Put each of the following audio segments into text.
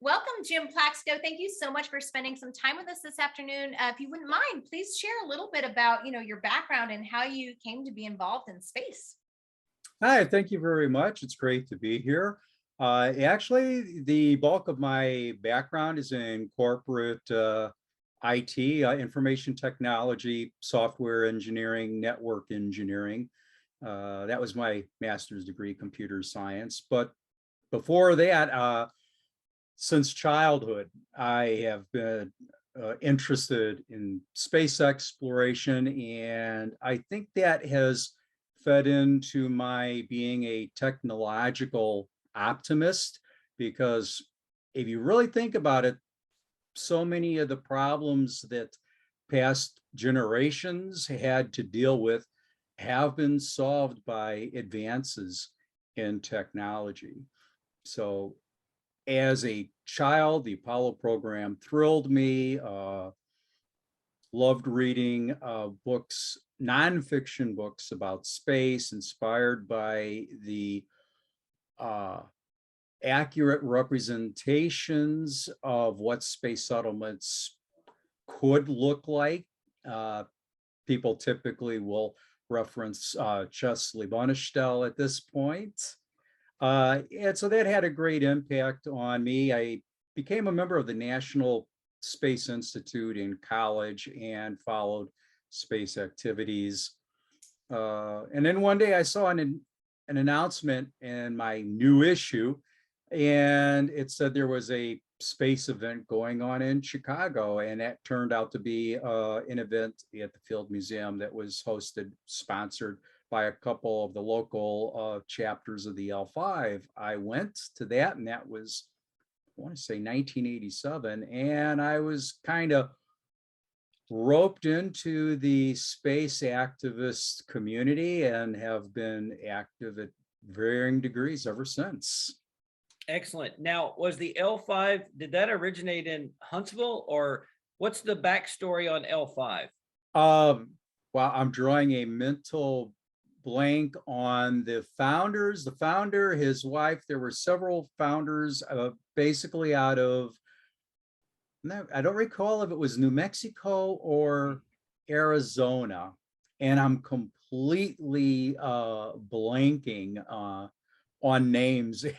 Welcome, Jim Plaxco. Thank you so much for spending some time with us this afternoon. If you wouldn't mind, please share a little bit about, your background and how you came to be involved in space. Hi, thank you very much. It's great to be here. Actually, the bulk of my background is in corporate IT, information technology, software engineering, network engineering. That was my master's degree, computer science. But before that, since childhood, I have been interested in space exploration, and I think that has fed into my being a technological optimist, because if you really think about it, so many of the problems that past generations had to deal with have been solved by advances in technology. So as a child, the Apollo program thrilled me. Loved reading books, nonfiction books about space, inspired by the accurate representations of what space settlements could look like. People typically will reference Chesley Bonestell at this point. And so that had a great impact on me. I became a member of the National Space Institute in college and followed space activities. And then one day I saw an announcement in my new issue, and it said there was a space event going on in Chicago, and that turned out to be an event at the Field Museum that was sponsored by a couple of the local chapters of the L5. I went to that, and that was, I want to say 1987, and I was kind of roped into the space activist community and have been active at varying degrees ever since. Excellent. Now, was the L5, did that originate in Huntsville, or what's the backstory on L5? Well, I'm drawing a mental blank on the founders. The founder, his wife, there were several founders, basically out of, I don't recall if it was New Mexico or Arizona, and I'm completely blanking on names at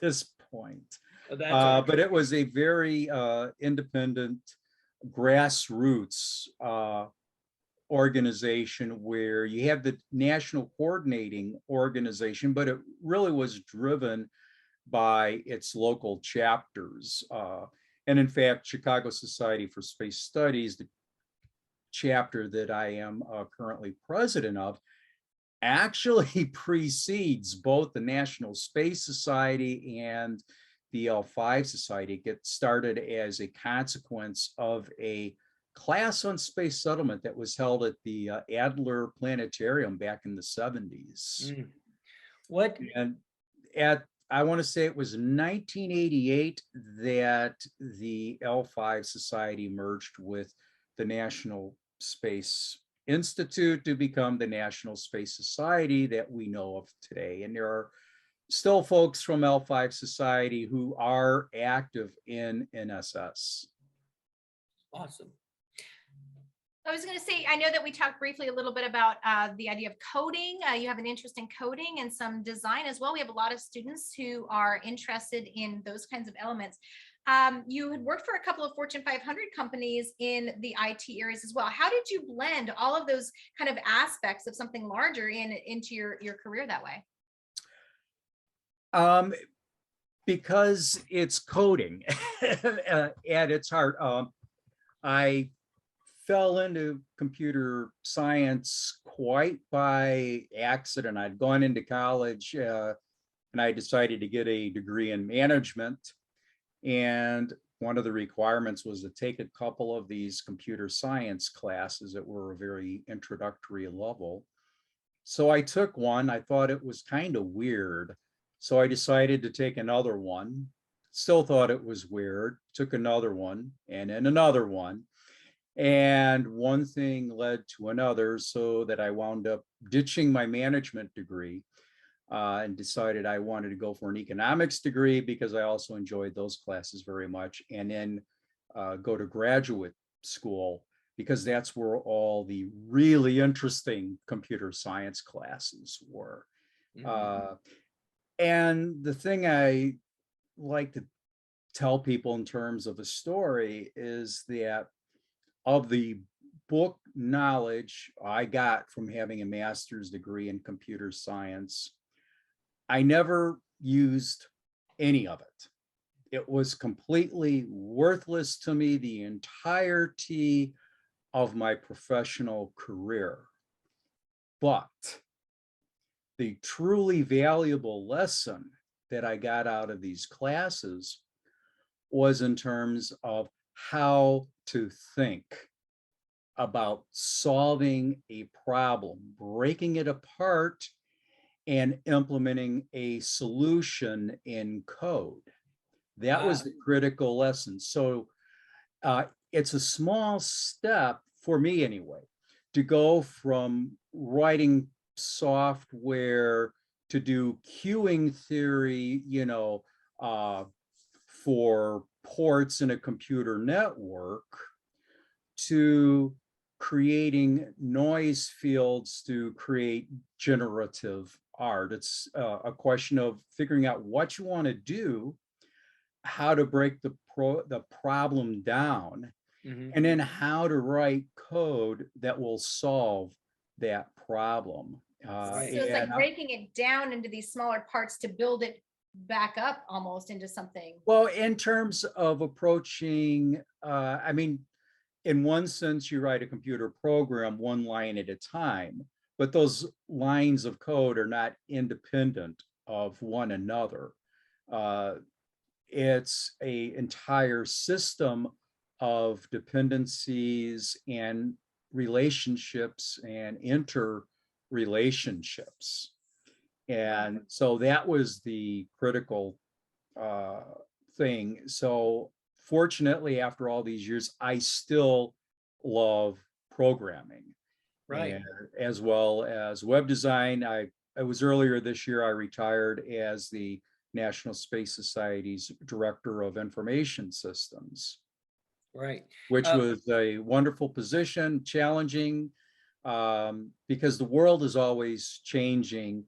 this point. But it was a very independent grassroots organization where you have the national coordinating organization, but it really was driven by its local chapters. And in fact, Chicago Society for Space Studies, the chapter that I am currently president of, actually precedes both the National Space Society and the L5 Society. It gets started as a consequence of a class on space settlement that was held at the Adler Planetarium back in the 70s. What? And I want to say it was 1988 that the L5 Society merged with the National Space Institute to become the National Space Society that we know of today. And there are still folks from L5 Society who are active in NSS. Awesome. I was going to say, I know that we talked briefly a little bit about the idea of coding. You have an interest in coding and some design as well. We have a lot of students who are interested in those kinds of elements. You had worked for a couple of Fortune 500 companies in the IT areas as well. How did you blend all of those kind of aspects of something larger into your career that way? Because it's coding at its heart. I fell into computer science quite by accident. I'd gone into college and I decided to get a degree in management. And one of the requirements was to take a couple of these computer science classes that were a very introductory level. So I took one. I thought it was kind of weird. So I decided to take another one. Still thought it was weird. Took another one and then another one. And one thing led to another, so that I wound up ditching my management degree and decided I wanted to go for an economics degree because I also enjoyed those classes very much, and then go to graduate school because that's where all the really interesting computer science classes were. And the thing I like to tell people in terms of a story is that of the book knowledge I got from having a master's degree in computer science, I never used any of it. It was completely worthless to me the entirety of my professional career. But the truly valuable lesson that I got out of these classes was in terms of how to think about solving a problem, breaking it apart, and implementing a solution in code. That was the critical lesson. So it's a small step for me anyway, to go from writing software to do queuing theory, for ports in a computer network, to creating noise fields to create generative art. It's a question of figuring out what you want to do, how to break the problem down, and then how to write code that will solve that problem. So it's like breaking it down into these smaller parts to build it back up almost into something. Well, in terms of approaching, in one sense, you write a computer program one line at a time, but those lines of code are not independent of one another. It's an entire system of dependencies and relationships and interrelationships. And so that was the critical thing. So fortunately, after all these years, I still love programming, Right. and as well as web design. I was earlier this year, I retired as the National Space Society's Director of Information Systems, Right. which was a wonderful position, challenging, because the world is always changing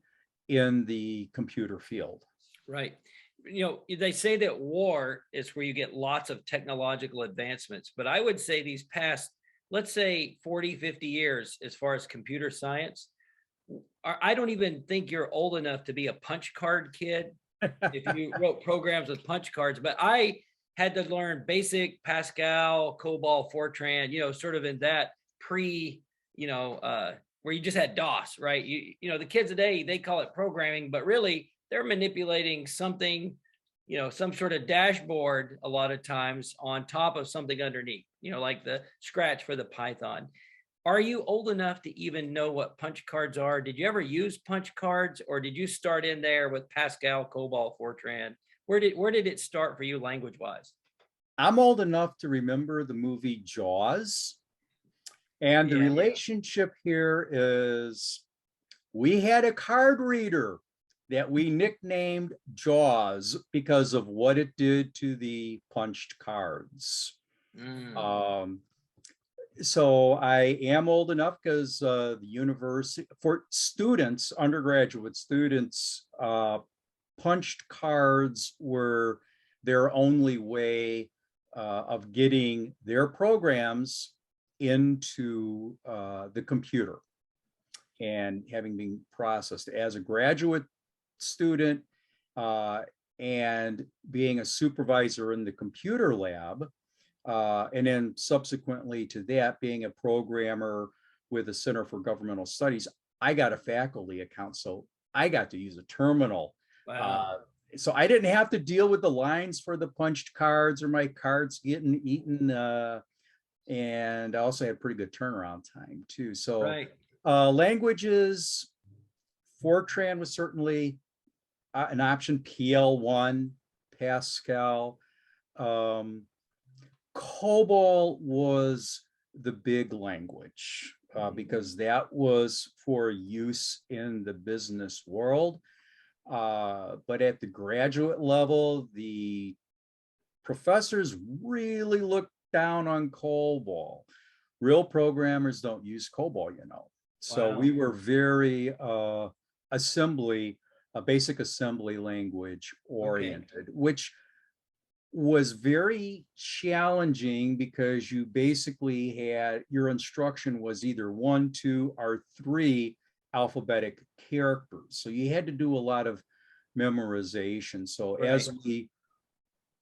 in the computer field. Right. They say that war is where you get lots of technological advancements, but I would say these past, let's say 40, 50 years, as far as computer science, I don't even think you're old enough to be a punch card kid if you wrote programs with punch cards, but I had to learn basic Pascal, COBOL, Fortran, sort of in that where you just had DOS, right? The kids today, they call it programming, but really they're manipulating something, some sort of dashboard a lot of times on top of something underneath, like the Scratch for the Python. Are you old enough to even know what punch cards are? Did you ever use punch cards, or did you start in there with Pascal, COBOL, Fortran? Where did it start for you language wise? I'm old enough to remember the movie Jaws. And the relationship here is we had a card reader that we nicknamed Jaws because of what it did to the punched cards. So I am old enough because the university, for students, undergraduate students, punched cards were their only way of getting their programs into the computer and having been processed. As a graduate student and being a supervisor in the computer lab, and then subsequently to that, being a programmer with the Center for Governmental Studies, I got a faculty account, so I got to use a terminal. Wow. So I didn't have to deal with the lines for the punched cards or my cards getting eaten. And I also had pretty good turnaround time too. So Right. Languages, Fortran was certainly an option, PL1, Pascal. COBOL was the big language because that was for use in the business world. But at the graduate level, the professors really look down on COBOL. Real programmers don't use COBOL, you know. So Wow. we were very basic assembly language oriented, which was very challenging because you basically had your instruction was either 1, 2, or 3 alphabetic characters. So you had to do a lot of memorization. So as Right. we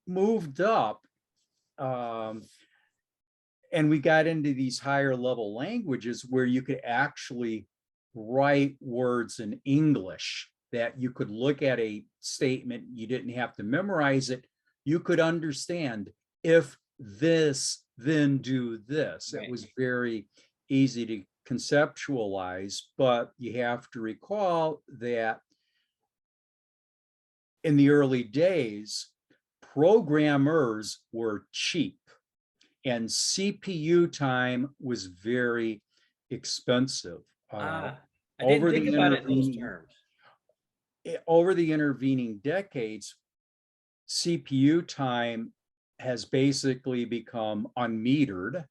moved up, and we got into these higher level languages where you could actually write words in English, that you could look at a statement, you didn't have to memorize it, you could understand, if this, then do this. Right. It was very easy to conceptualize, but you have to recall that in the early days, programmers were cheap and CPU time was very expensive. I didn't Over think the about it in those intervening terms. over the intervening decades, CPU time has basically become unmetered,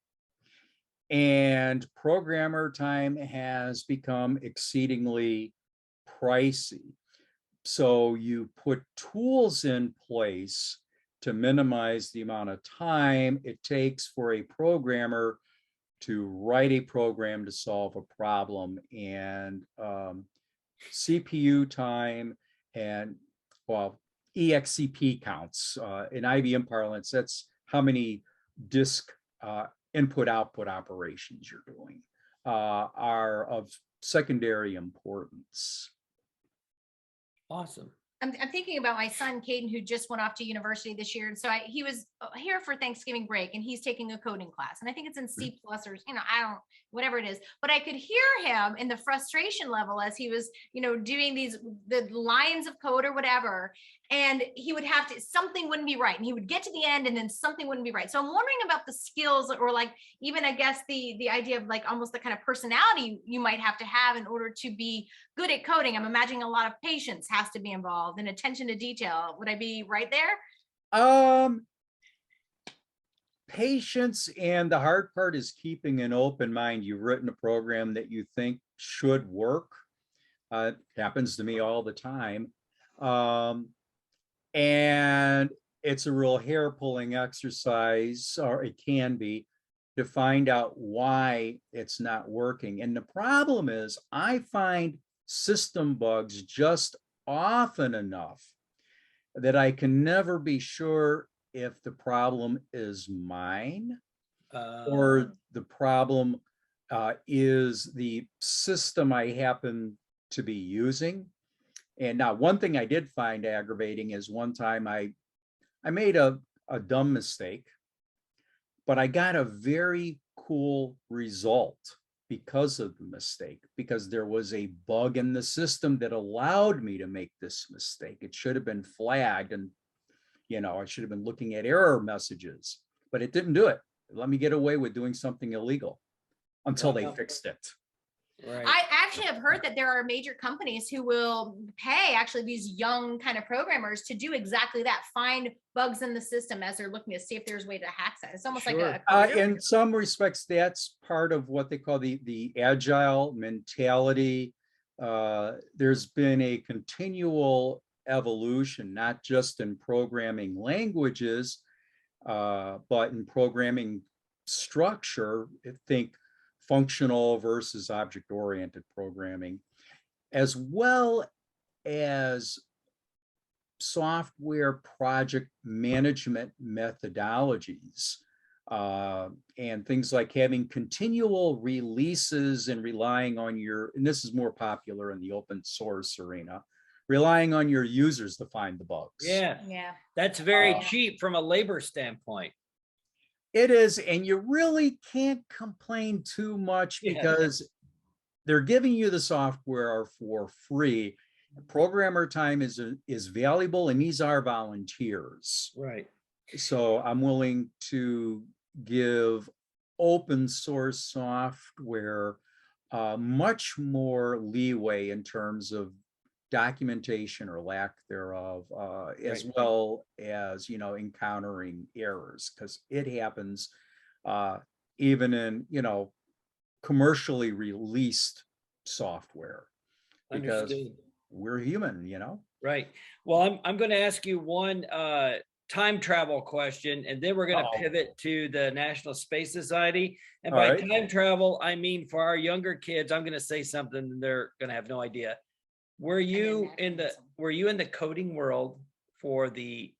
and programmer time has become exceedingly pricey. So you put tools in place to minimize the amount of time it takes for a programmer to write a program to solve a problem. And CPU time and, well, EXCP counts. In IBM parlance, that's how many disk input-output operations you're doing, are of secondary importance. Awesome. I'm thinking about my son, Caden, who just went off to university this year. And so he was here for Thanksgiving break and he's taking a coding class. And I think it's in C+ or, I don't, whatever it is. But I could hear him in the frustration level as he was, doing the lines of code or whatever. And he would have to, something wouldn't be right. And he would get to the end and then something wouldn't be right. So I'm wondering about the skills, or like, even I guess the idea of like almost the kind of personality you might have to have in order to be good at coding. I'm imagining a lot of patience has to be involved and attention to detail. Would I be right there? Patience, and the hard part is keeping an open mind. You've written a program that you think should work. It happens to me all the time. And it's a real hair-pulling exercise, or it can be, to find out why it's not working. And the problem is, I find system bugs just often enough that I can never be sure if the problem is mine or the problem is the system I happen to be using. And now, one thing I did find aggravating is one time I made a dumb mistake, but I got a very cool result because of the mistake, because there was a bug in the system that allowed me to make this mistake. It should have been flagged, and I should have been looking at error messages, but it didn't do it. It let me get away with doing something illegal until they fixed it. Right. I actually have heard that there are major companies who will pay actually these young kind of programmers to do exactly that, find bugs in the system as they're looking to see if there's a way to hack that. It's almost like a career. In some respects, that's part of what they call the agile mentality. There's been a continual evolution, not just in programming languages, but in programming structure. Think functional versus object-oriented programming, as well as software project management methodologies, and things like having continual releases and relying on and this is more popular in the open source arena, relying on your users to find the bugs. Yeah. Yeah. That's very cheap from a labor standpoint. It is, and you really can't complain too much because they're giving you the software for free. Programmer time is valuable, and these are volunteers. Right. So I'm willing to give open source software much more leeway in terms of documentation or lack thereof, as Right. well as, encountering errors, because it happens even in, commercially released software, because Understood. we're human. Right. Well, I'm going to ask you one time travel question, and then we're going to Uh-oh. pivot to the National Space Society. And All by right. time travel, I mean for our younger kids, I'm going to say something and they're going to have no idea. Were you in the coding world for the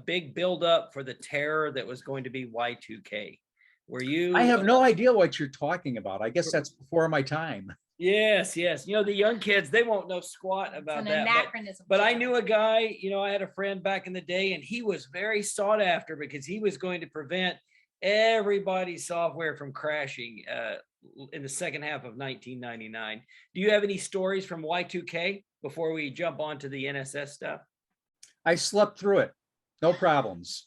big buildup for the terror that was going to be Y2K? Were I you? have no idea what you're talking about. I guess that's before my time. Yes, yes. The young kids, they won't know squat It's about an that. anachronism. But I knew a guy, I had a friend back in the day, and he was very sought after because he was going to prevent everybody's software from crashing in the second half of 1999. Do you have any stories from Y2K before we jump on to the NSS stuff? I slept through it. No problems.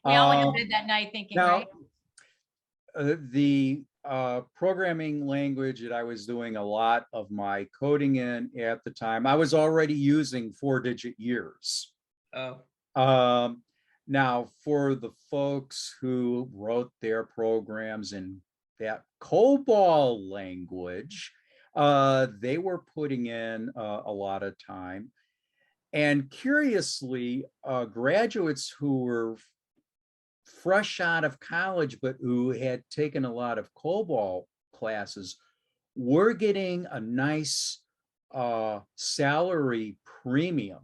We all went to bed that night thinking, Now, right? the programming language that I was doing a lot of my coding in at the time, I was already using 4-digit years. Oh, Now, for the folks who wrote their programs in that COBOL language, they were putting in a lot of time. And curiously, graduates who were fresh out of college, but who had taken a lot of COBOL classes, were getting a nice salary premium,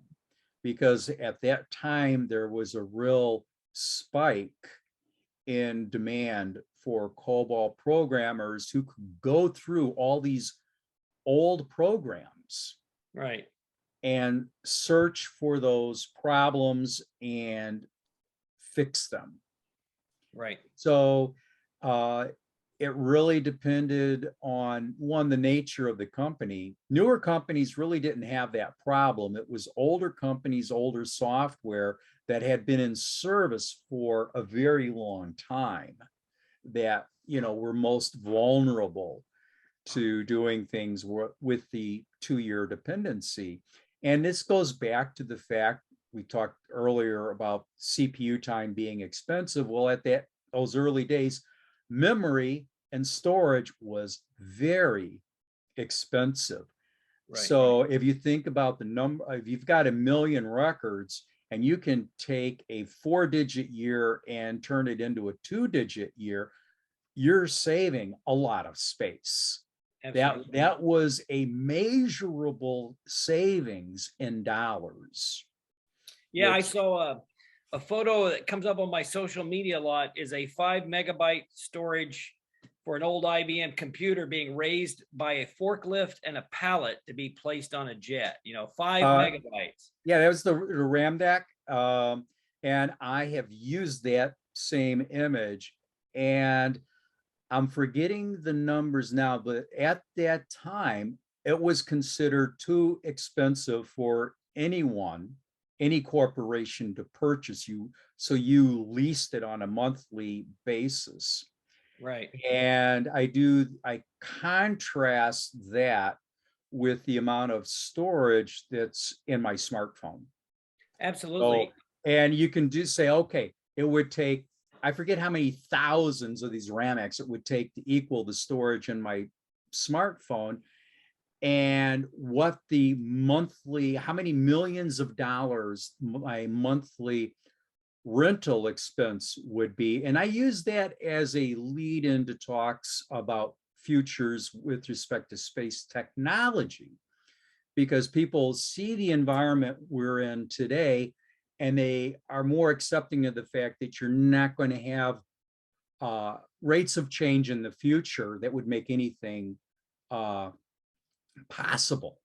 because at that time there was a real spike in demand for COBOL programmers who could go through all these old programs right. and search for those problems and fix them. Right. So it really depended on, one, the nature of the company. Newer companies really didn't have that problem. It was older companies, older software that had been in service for a very long time that, were most vulnerable to doing things with the 2-year dependency. And this goes back to the fact we talked earlier about CPU time being expensive. Well, at those early days, memory and storage was very expensive. Right. So if you think about the number, if you've got 1 million records and you can take a 4-digit year and turn it into a 2-digit year, you're saving a lot of space. Absolutely. That was a measurable savings in dollars. Yeah, I which- saw a photo that comes up on my social media a lot is a 5 megabyte storage for an old IBM computer being raised by a forklift and a pallet to be placed on a jet, 5 megabytes. Yeah, that was the RAM deck. And I have used that same image, and I'm forgetting the numbers now, but at that time, it was considered too expensive for anyone, any corporation to purchase you. So you leased it on a monthly basis. Right. And I contrast that with the amount of storage that's in my smartphone. Absolutely. So, and you can just say, okay, it would take, I forget how many thousands of these RAMX it would take to equal the storage in my smartphone, and what the monthly, how many millions of dollars my monthly rental expense would be. And I use that as a lead into talks about futures with respect to space technology, because people see the environment we're in today and they are more accepting of the fact that you're not going to have rates of change in the future that would make anything possible.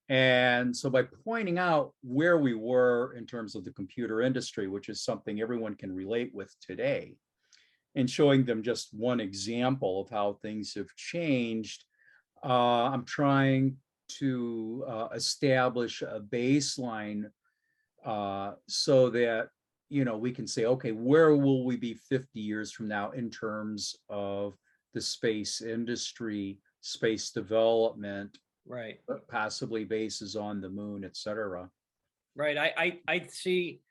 And so by pointing out where we were in terms of the computer industry, which is something everyone can relate with today, and showing them just one example of how things have changed, I'm trying to establish a baseline so that, we can say, okay, where will we be 50 years from now in terms of the space industry, space development, Right. possibly bases on the moon, et cetera. Right. I see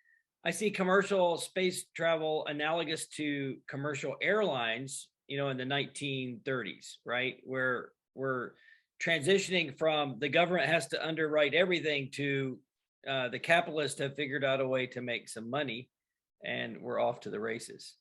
commercial space travel analogous to commercial airlines, in the 1930s, right? Where we're transitioning from the government has to underwrite everything to the capitalists have figured out a way to make some money, and we're off to the races.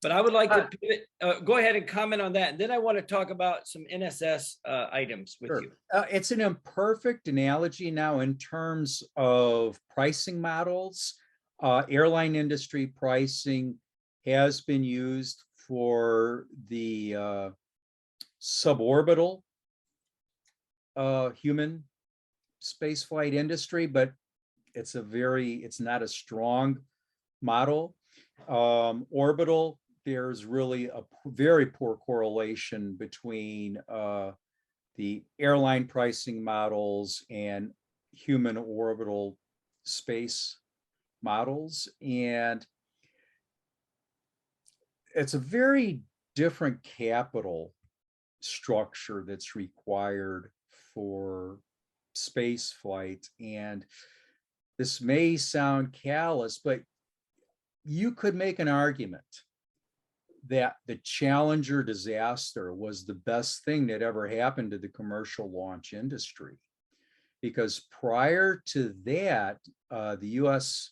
But I would like to pivot, go ahead and comment on that. And then I want to talk about some NSS items with Sure. you. It's an imperfect analogy now in terms of pricing models. Airline industry pricing has been used for the suborbital human spaceflight industry, but it's not a strong model. Orbital, there's really a very poor correlation between the airline pricing models and human orbital space models. And it's a very different capital structure that's required for space flight. And this may sound callous, but you could make an argument that the Challenger disaster was the best thing that ever happened to the commercial launch industry. Because prior to that, the US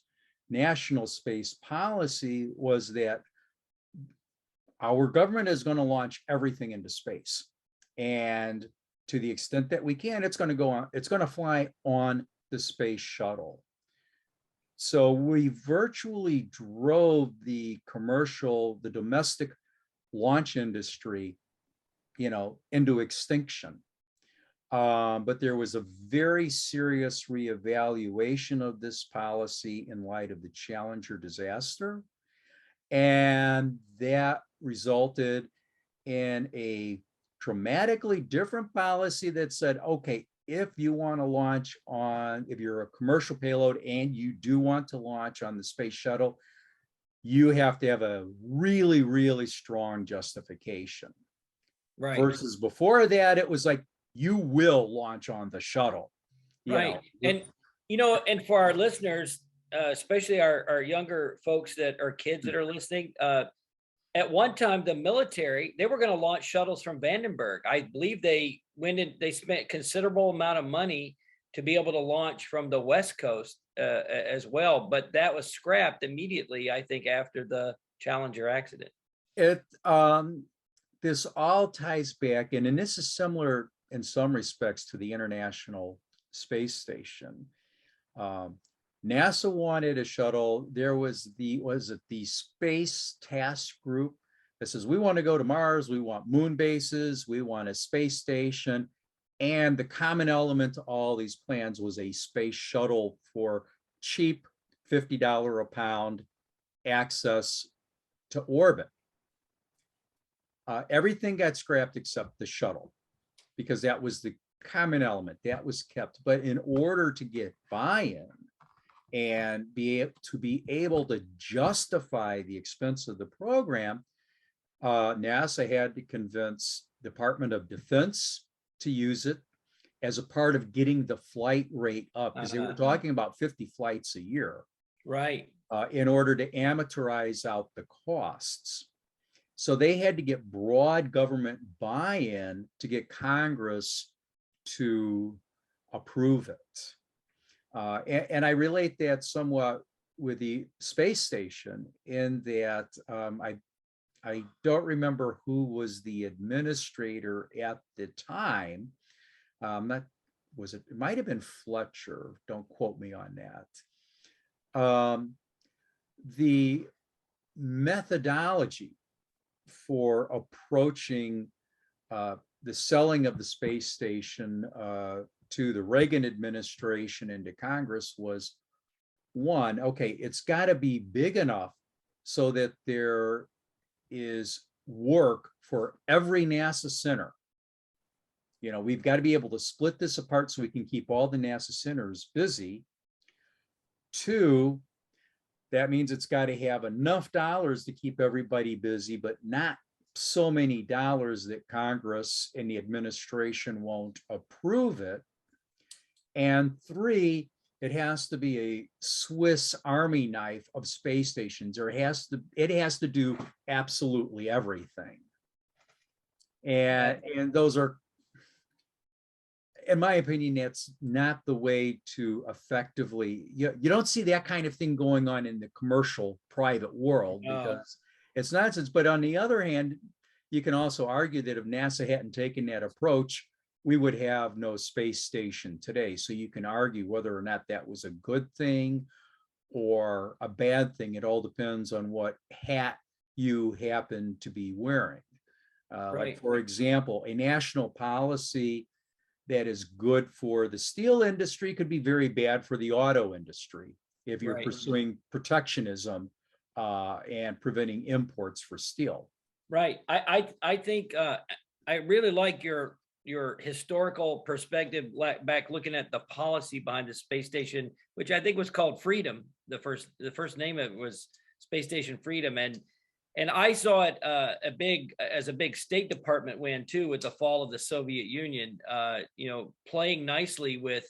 national space policy was that our government is going to launch everything into space. And to the extent that we can, it's going to fly on the space shuttle. So we virtually drove the domestic launch industry, into extinction. But there was a very serious reevaluation of this policy in light of the Challenger disaster. And that resulted in a dramatically different policy that said, okay, if you want to launch if you're a commercial payload and you do want to launch on the space shuttle, you have to have a really, really strong justification. Right. Versus before that, it was like, you will launch on the shuttle. Right. And, and for our listeners, especially our younger folks that are kids that are listening, at one time, the military, they were going to launch shuttles from Vandenberg. I believe they spent considerable amount of money to be able to launch from the West Coast as well. But that was scrapped immediately, I think, after the Challenger accident. This all ties back in, and this is similar in some respects to the International Space Station. NASA wanted a shuttle. There was the Space Task Group that says, we want to go to Mars, we want moon bases, we want a space station. And the common element to all these plans was a space shuttle for cheap $50 a pound access to orbit. Everything got scrapped except the shuttle, because that was the common element that was kept. But in order to get buy-in and be able to justify the expense of the program, NASA had to convince Department of Defense to use it as a part of getting the flight rate up, because they were talking about 50 flights a year. Right. In order to amortize out the costs. So they had to get broad government buy-in to get Congress to approve it. And I relate that somewhat with the space station in that I don't remember who was the administrator at the time. It might have been Fletcher. Don't quote me on that. The methodology for approaching the selling of the space station to the Reagan administration and to Congress was, one, okay, it's got to be big enough so that there is work for every NASA center. We've got to be able to split this apart so we can keep all the NASA centers busy. Two, that means it's got to have enough dollars to keep everybody busy, but not so many dollars that Congress and the administration won't approve it. And three, it has to be a Swiss Army knife of space stations, or it has to do absolutely everything. And those are, in my opinion, that's not the way to effectively, you don't see that kind of thing going on in the commercial private world, because it's nonsense. But on the other hand, you can also argue that if NASA hadn't taken that approach, we would have no space station today. So you can argue whether or not that was a good thing or a bad thing. It all depends on what hat you happen to be wearing. Like, for example, a national policy that is good for the steel industry could be very bad for the auto industry if you're pursuing protectionism and preventing imports for steel. Right. I think I really like your historical perspective back looking at the policy behind the space station, which I think was called Freedom. The first name of it was Space Station Freedom. And I saw it as a big State Department win too, with the fall of the Soviet Union, playing nicely with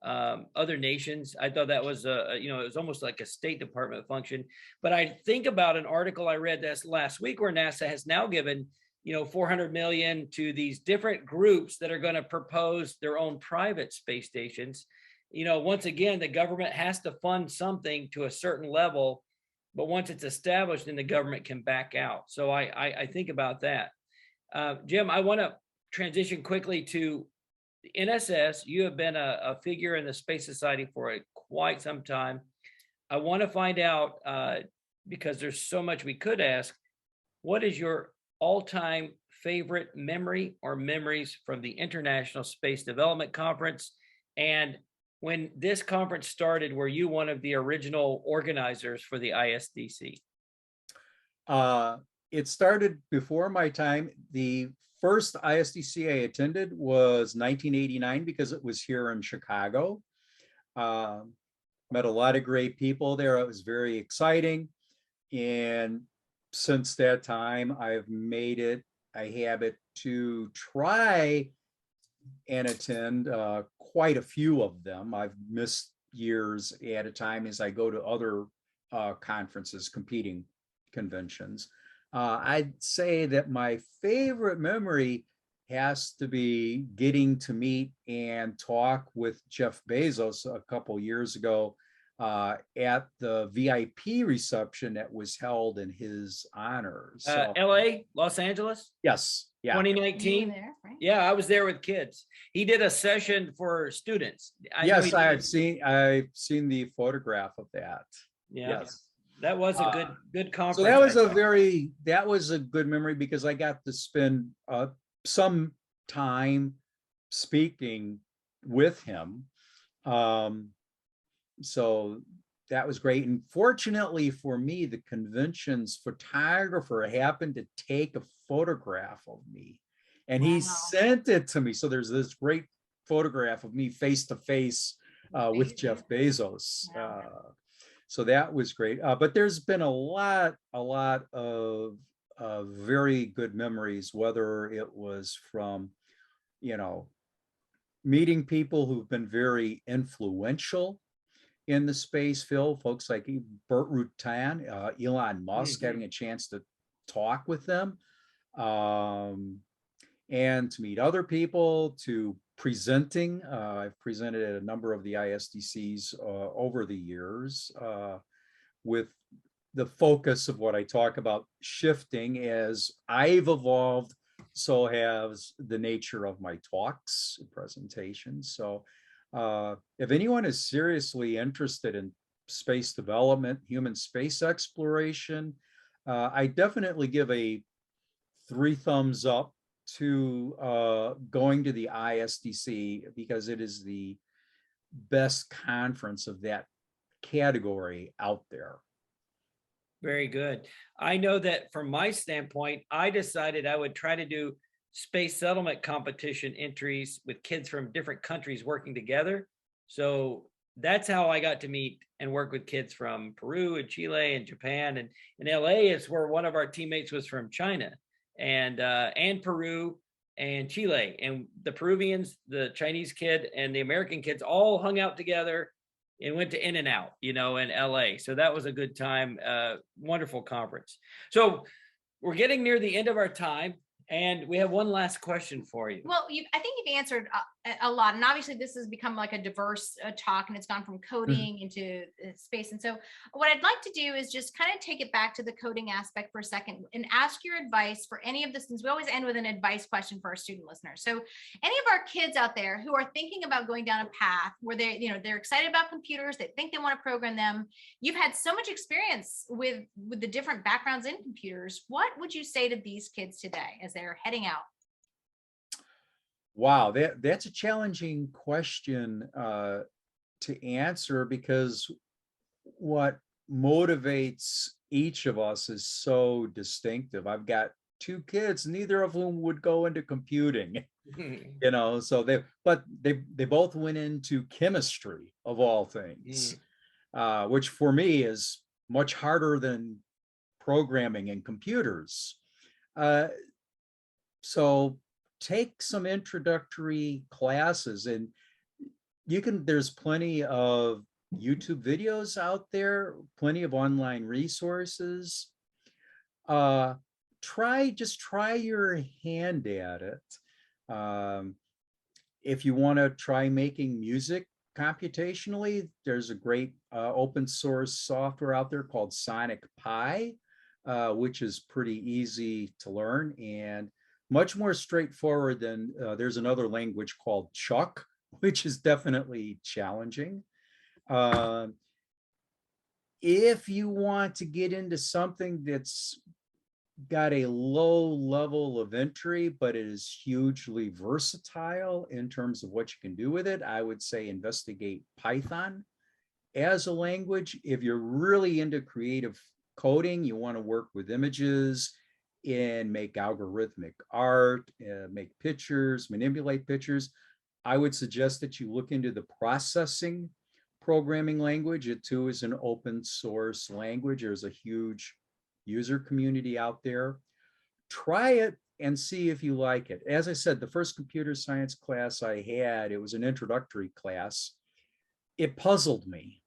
other nations. I thought that was it was almost like a State Department function. But I think about an article I read this last week where NASA has now given $400 million to these different groups that are going to propose their own private space stations. Once again, the government has to fund something to a certain level, but once it's established, then the government can back out. So I think about that. Jim, I want to transition quickly to the NSS. You have been a figure in the Space Society for quite some time. I want to find out, because there's so much we could ask, what is your all-time favorite memory or memories from the International Space Development Conference? And when this conference started, were you one of the original organizers for the ISDC? It started before my time. The first ISDC I attended was 1989 because it was here in Chicago. Met a lot of great people there. It was very exciting. And since that time, I've made it a habit to try and attend quite a few of them. I've missed years at a time as I go to other conferences, competing conventions. I'd say that my favorite memory has to be getting to meet and talk with Jeff Bezos a couple years ago at the VIP reception that was held in his honor. So, LA, Los Angeles? Yes. Yeah. 2019. There, right? Yeah, I was there with kids. He did a session for students. Yes, I've seen the photograph of that. Yeah. Yes. That was a good conference. So that was a good memory because I got to spend some time speaking with him. So that was great. And fortunately for me, the convention's photographer happened to take a photograph of me and he sent it to me. So there's this great photograph of me face to face with Jeff Bezos. So that was great. But there's been a lot of very good memories, whether it was from, meeting people who've been very influential in the space field, folks like Burt Rutan, Elon Musk, having a chance to talk with them, and to meet other people, to presenting. I've presented at a number of the ISDCs over the years with the focus of what I talk about shifting. As I've evolved, so has the nature of my talks and presentations. So if anyone is seriously interested in space development, human space exploration, I definitely give a 3 thumbs up to going to the ISDC because it is the best conference of that category out there. Very good. I know that from my standpoint, I decided I would try to do space settlement competition entries with kids from different countries working together. So that's how I got to meet and work with kids from Peru and Chile and Japan. And in LA is where one of our teammates was from China. and Peru and Chile. And the Peruvians, the Chinese kid, and the American kids all hung out together and went to In-N-Out, in LA. So that was a good time. Wonderful conference. So we're getting near the end of our time, and we have one last question for you. Well, I think you've answered a lot, and obviously this has become like a diverse talk, and it's gone from coding into space. And so what I'd like to do is just kind of take it back to the coding aspect for a second and ask your advice for any of the students. We always end with an advice question for our student listeners. So any of our kids out there who are thinking about going down a path where they're excited about computers, they think they want to program them. You've had so much experience with the different backgrounds in computers. What would you say to these kids today as they're heading out? Wow, that's a challenging question to answer, because what motivates each of us is so distinctive. I've got two kids, neither of whom would go into computing, so they both went into chemistry of all things, which for me is much harder than programming and computers. So take some introductory classes, and there's plenty of YouTube videos out there, plenty of online resources. Just try your hand at it. If you want to try making music computationally, there's a great open source software out there called Sonic Pi, which is pretty easy to learn and much more straightforward than there's another language called Chuck, which is definitely challenging. If you want to get into something that's got a low level of entry, but it is hugely versatile in terms of what you can do with it, I would say investigate Python as a language. If you're really into creative coding, you want to work with images and make algorithmic art, make pictures, manipulate pictures, I would suggest that you look into the processing programming language. It too is an open source language. There's a huge user community out there. Try it and see if you like it. As I said, the first computer science class I had, it was an introductory class. It puzzled me.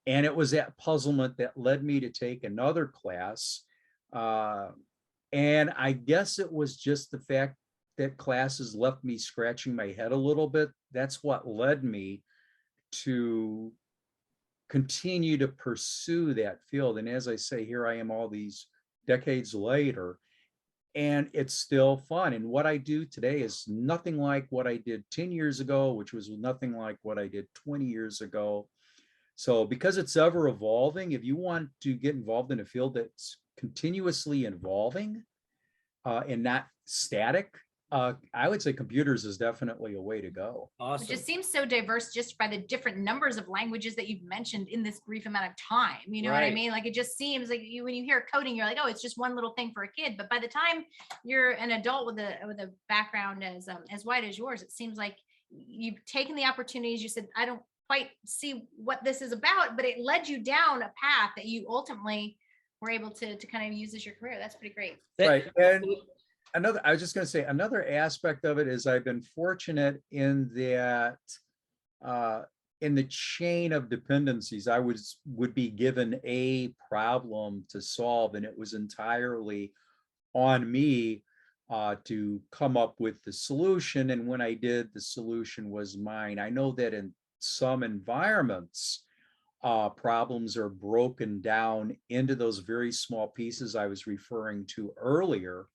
And it was that puzzlement that led me to take another class. And I guess it was just the fact that classes left me scratching my head a little bit. That's what led me to continue to pursue that field. And as I say, here I am all these decades later, and it's still fun. And what I do today is nothing like what I did 10 years ago, which was nothing like what I did 20 years ago. So because it's ever evolving, if you want to get involved in a field that's continuously evolving and not static, I would say computers is definitely a way to go. Awesome. It just seems so diverse just by the different numbers of languages that you've mentioned in this brief amount of time. You know what I mean? Like, it just seems like when you hear coding, you're like, oh, it's just one little thing for a kid. But by the time you're an adult with a background as wide as yours, it seems like you've taken the opportunities. You said, I don't quite see what this is about, but it led you down a path that you ultimately were able to kind of use as your career. That's pretty great. Right. And I was just going to say, another aspect of it is I've been fortunate in that in the chain of dependencies, I would be given a problem to solve, and it was entirely on me to come up with the solution. And when I did, the solution was mine. I know that in some environments, problems are broken down into those very small pieces I was referring to earlier.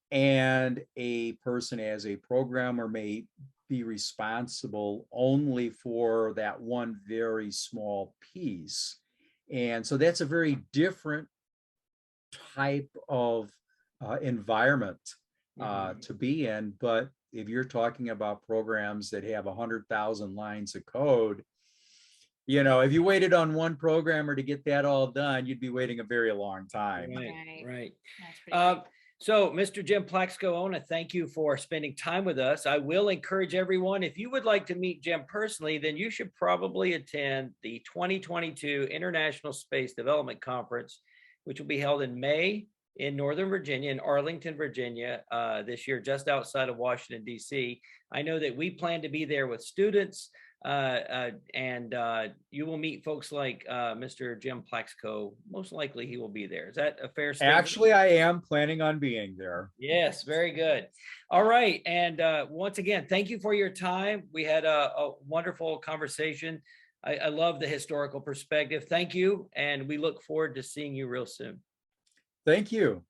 And a person as a programmer may be responsible only for that one very small piece. And so that's a very different type of environment to be in. But if you're talking about programs that have 100,000 lines of code, if you waited on one programmer to get that all done, you'd be waiting a very long time. Right. So, Mr. Jim Plaxco, I want to thank you for spending time with us. I will encourage everyone, if you would like to meet Jim personally, then you should probably attend the 2022 International Space Development Conference, which will be held in May in Northern Virginia, in Arlington, Virginia, this year, just outside of Washington, D.C. I know that we plan to be there with students, and you will meet folks like Mr. Jim Plaxco. Most likely he will be there. Is that a fair statement? Actually, I am planning on being there. Yes, very good. All right. And once again, thank you for your time. We had a wonderful conversation. I love the historical perspective. Thank you. And we look forward to seeing you real soon. Thank you.